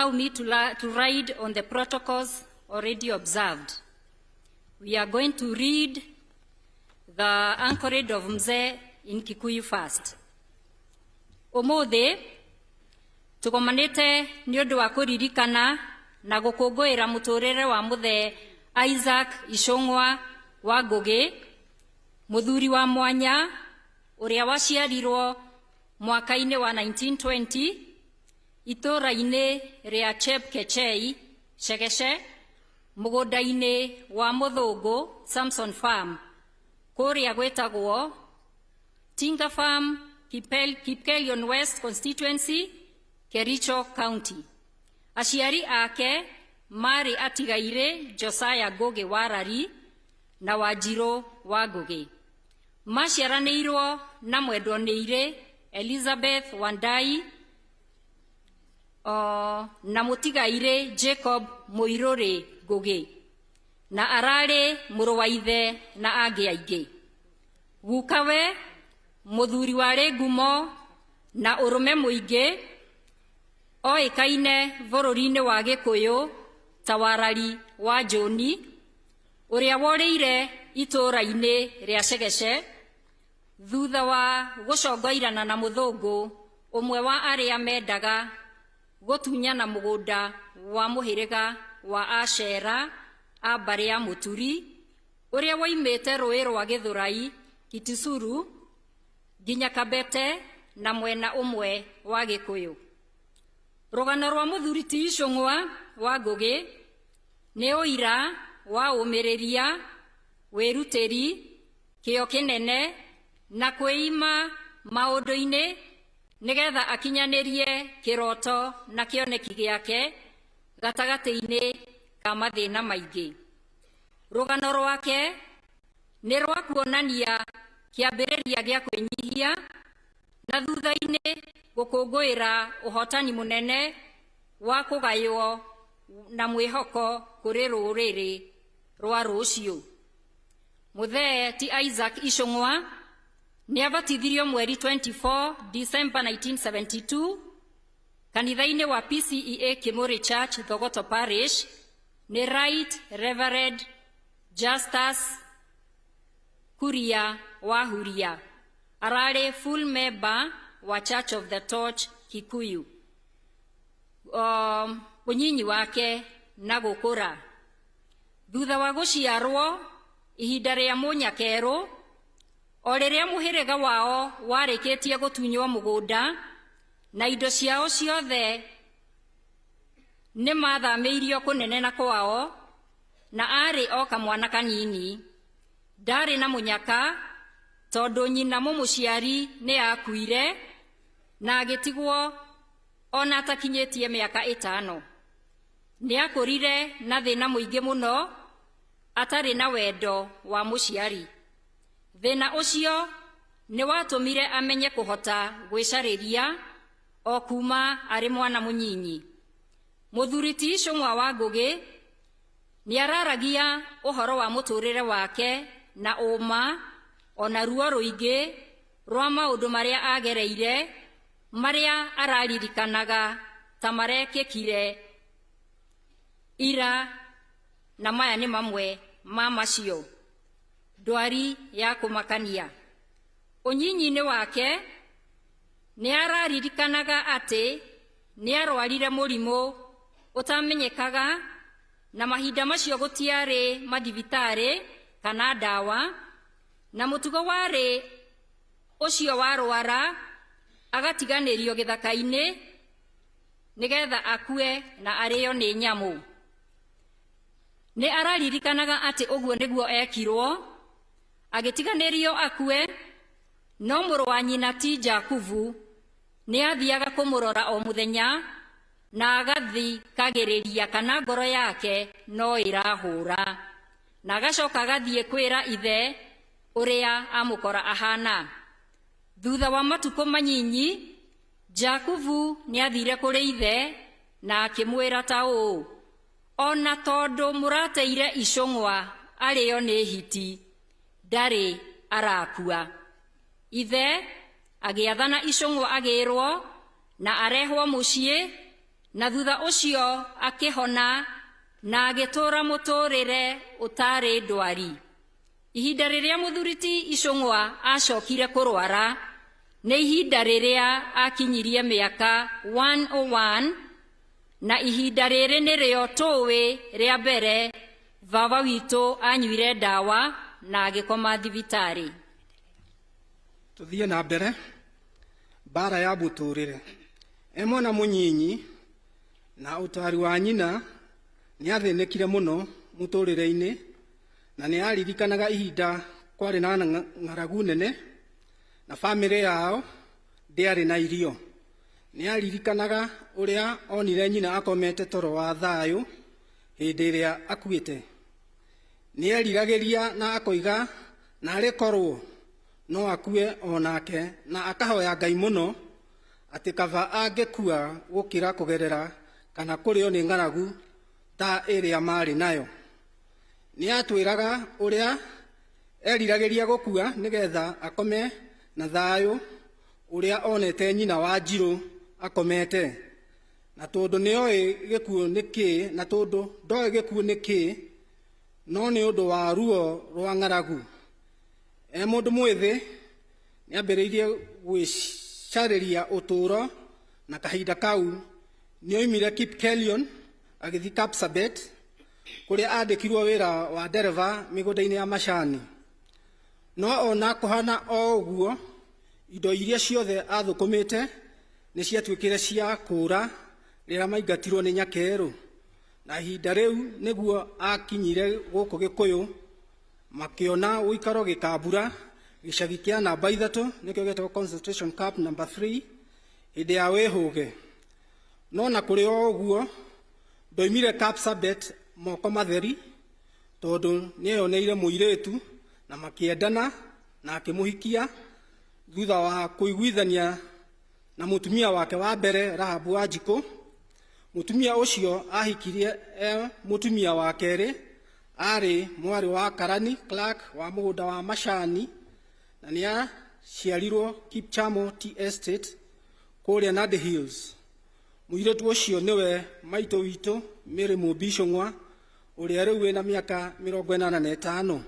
Allow me to ride on the protocols already observed. We are going to read the anchorage of Mzee in Kikuyu first. Umuthi tugomanite ni undu wa kuririkana na gukungũĩra mũtũrĩre wa Mũthee Isaac Icũng'wa wa Ngũgĩ, mũthuri wa mwanya ũrĩa waciarirwo mwaka-inĩ wa 1920 itũũra-inĩ rĩa Chepkechei, Shegeshe, mũgũnda-inĩ wa Mũthũngũ Samson Farm, kũrĩa gwĩtagwo Tinga Farm, Kipkelion West Constituency, Kericho County. Aciari ake marĩ atigaire Josiah Ngũgĩ wa Rari na Wanjirũ wa Ngũgĩ. Maciaranĩirwo na mwendwo nĩirĩ Elizabeth Wandai na mũtigaire Jacob Mũirũrĩ Ngũgĩ, na ararĩ mũrũ wa ithe na angĩ aingĩ. Gukawe mũthuri warĩ ngumo na ũrũme mũingĩ, oĩkaine bũrũri-inĩ wa Gĩkũyũ ta Warari wa Njũni, ũrĩa worĩire itũũra-inĩ rĩa Shegeshe thutha wa gũcongoirana na mũthũngũ ũmwe wa arĩa mendaga gũtunyana mũgũnda wa mũhĩrĩga wa Acera a mbarĩ ya Mũturi, ũrĩa woimĩte rũĩ rwa Gĩthũrai, Kitisuru nginya Kabete na mwena ũmwe wa Gĩkũyũ. Rũgano rwa mũthuri ti Icũng'wa wa Ngũgĩ nĩ ũira wa ũmĩrĩria, wĩrutĩri, kĩyo kĩnene na kwĩima maũndũ-inĩ nĩgetha akinyanĩrie kĩroto na kĩoneki gĩake gatagatĩ-inĩ ka mathĩna maingĩ. Rũgano rwake nĩ rwa kuonania kĩambĩrĩria gĩa kwĩnyihia na thutha-inĩ gũkũngũĩra ũhotani mũnene wa kũgaywo na mwĩhoko kũrĩ rũrĩrĩ rwa rũciũ. Mũthee ti Isaac Icũng'wa nĩ abatithirio mweri 24 December 1972 kanitha-inĩ wa PCEA Kĩmũrĩ Church, Thogoto Parish, nĩ Right Reverend Justus Kuria wa Huria. Ararĩ full member wa Church of the Torch Kikuyu. Ũnyinyi wake na gũkũra. Thutha wa gũciarwo ihinda rĩa mũnyakerũ, o rĩrĩa mũhĩrĩga wao warĩkĩtie gũtunywo mũgũnda na indo ciao ciothe nĩ mathamĩirio kũnene na kwao, na arĩ o kamwana kanini, ndarĩ na mũnyaka tondũ nyina mũmũciari nĩ akuire na agĩtigwo ona atakinyĩtie mĩaka 5. Nĩ akũrire na thĩna mũingĩ mũno atarĩ na wendo wa mũciari. Thĩna ũcio nĩ watũmire amenye kũhota gwĩcarĩria o kuma arĩ mwana mũnyinyi. Mũthuri ti Icũng'wa wa Ngũgĩ nĩ araragia ũhoro wa mũtũrĩre wake na ũma ona ruo rũingĩ rwa maũndũ marĩa agereire, marĩa araririkanaga ta marekĩkire ira, na maya nĩ mamwe ma macio. Ndwari ya kũmakania. Ũnyinyi-inĩ wake nĩ araririkanaga atĩ nĩ arwarire mũrimũ ũtamenyekaga, na mahinda macio gũtiarĩ mathibitarĩ kana ndawa, na mũtugo warĩ ũcio warwara agatiganĩrio gĩthaka-inĩ nĩgetha akue na arĩo nĩ nyamũ. Nĩ araririkanaga atĩ ũguo nĩguo ekirwo, agĩtiganĩrio akue, no mũrũ wa nyina ti Jakubu nĩ athiaga kũmũrora o mũthenya na agathikagĩrĩria kana ngoro yake no ĩrahũra, na agacoka agathiĩ kwĩra ithe ũrĩa amũkora ahana. Thutha wa matukũ manyinyi, Jakubu nĩ athire kũrĩ ithe na akĩmwĩra ta ũũ: ona tondũ mũrateire Icũng'wa arĩo nĩ hiti, ndarĩ arakua. Ithe agĩathana Icũng'wa agĩrwo na arehwo mũciĩ, na thutha ucio akihona na agitura muturire utari ndwari. Ihinda riria muthuriti Icũng'wa acokire kurwara ni ihinda riria akinyirie miaka 101, na ihinda riri nirio tuwi ria mbere baba witu anyuire ndawa na agikoma thibitari. Tuthie na mbere bara ya muturire. Mwana munyinyi na utari wa nyina ni athinekire muno muturire-ini, na ni aririkanaga ihinda kwari na ng'aragu nene na family yao ndiari na irio. Ni aririkanaga uria onire nyina akomete toro wa thayu hindi iria akuite. Ni eriragiria na akoiga na arikorwo no akue onake, na akahoya Ngai muno ati kava angekua gukira kugerera kana kurio ni ng'aragu ta iria mari nayo. Ni atwiraga uria eriragiria gukua nigetha akome na thayu uria onete nyina wa Njiru akomete. Na tondu nioi gikuo niki, na tondu ndoi gikuo niki, no ni undu wa ruo rwa ng'aragu. Mundu mwithi ni ambiriirie gwicariria uturo, na kahinda kau ni oimire Kipkelion agithi Kapsabet kuria andikirwo wira wa ndereva migunda-ini ya macani. No ona kuhana o uguo, indo iria ciothe athukumite ni ciatwikire cia kura rira maingatirwo ni Nyakeru. Na ihinda riu niguo akinyire guku Gikuyu makiona uikaro gikambura gicagi kia namba 3 nikio getagwo concentration camp number 3 hindi ya wihuge. No na kuri o uguo ndoimire Kapsabet moko matheri, tondu nieyoneire muiritu na makiendana na akimuhikia thutha wa kuiguithania na mutumia wake wa mbere Rahabu Wanjiku. Mutumia ucio ahikirie mutumia wa keri ari mwari wa Karani Clark wa mugunda wa macani, na ni aciarirwo Kipchamo Tea Estate kuria Nandi Hills. Muiritu ucio niwe maitu witu Mary Mumbi Icũng'wa uria riu ena miaka 85.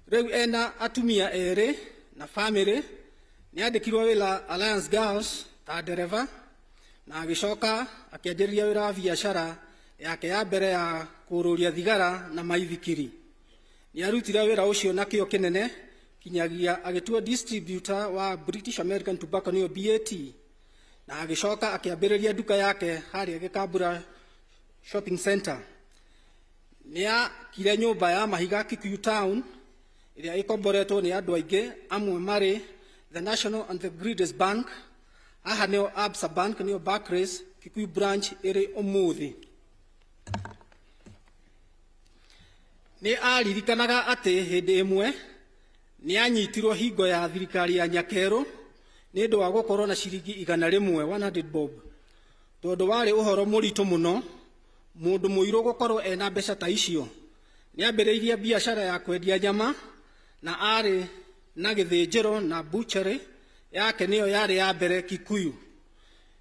Riu ena atumia eri na family. Ni andikirwo wira Alliance Girls ta ndereva, na agicoka akianjĩrĩria wĩra wa biacara yake ya mbere ya kururia thigara na maithikiri. Ni arutire wĩra ucio na kĩo kĩnene kinyagia agĩtua distributor wa British American Tobacco nĩyo BAT, na agicoka akiambĩrĩria duka yake harĩa Gĩkambura Shopping Center. Ni akire nyũmba ya mahiga Kikuyu Town ĩrĩa ĩkomboretwo nĩ andũ aingĩ, amwe marĩ the National and the Greatest Bank, aha nĩyo Absa Bank, nĩyo Barclays Kikuyu branch ĩrĩ ũmũthĩ. Ni aririkanaga ati hindi imwe ni anyitirwo hingo ya thirikari ya Nyakeru ni ndu wa gukorwo na ciringi 100 bob, tondu wari uhoro muritu muno mundu muiru gukorwo ena mbeca ta icio. Ni ambiriirie biashara ya kwendia nyama, na ari na githĩnjĩro na butchery yake niyo yari ya mbere Kikuyu.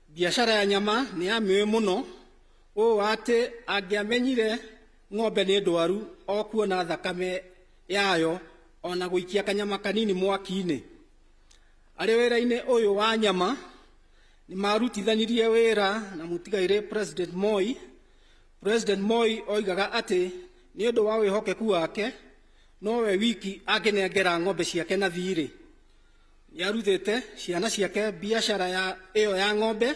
Biashara ya nyama ni amiwe muno o ati angiamenyire ng'ombe ni ndwaru o kuona thakame yayo ona guikia kanyama kanini mwaki-ini. Ari wira-ini uyu wa nyama ni marutithanirie wira na mutigaire President Moi. President Moi oigaga ati ni undu wa wihokeku wake no we wiki anginengera ng'ombe ciake na thirĩ. Ni aruthite ciana ciake biashara ya iyo ya ng'ombe,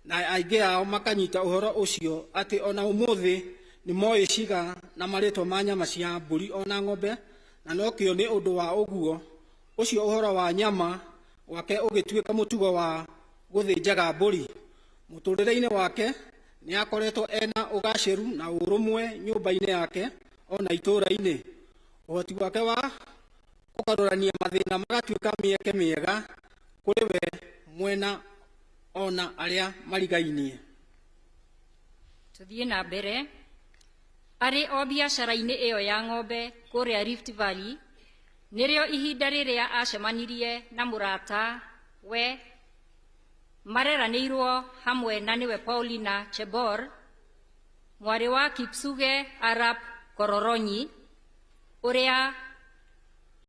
na aingi ao makanyita uhoro ucio ati ona umuthi ni moi ciga na maritwa ma nyama cia mburi ona ng'ombe, na no kĩo ni undu wa uguo ucio uhoro wa nyama wake ugituika mutugo wa guthĩnjaga mburi. Muturire-ini wake ni akoretwo ena ugaciru na urumwe nyumba-ini yake ona itura-ini. Uhoti wake wa kugarũrania mathĩna magatuĩka mĩeke mĩega kũrĩ we mwena ona arĩa marigainie. Tuthie na mbere ari o biacara-ini iyo ya ng'ombe kuria Rift Valley, nirio ihinda riria acemanirie na murata we mareranĩirwo hamwe na nĩwe Paulina Chebor, mwarĩ wa Kipsuge Arap Kororonyi, ũrĩa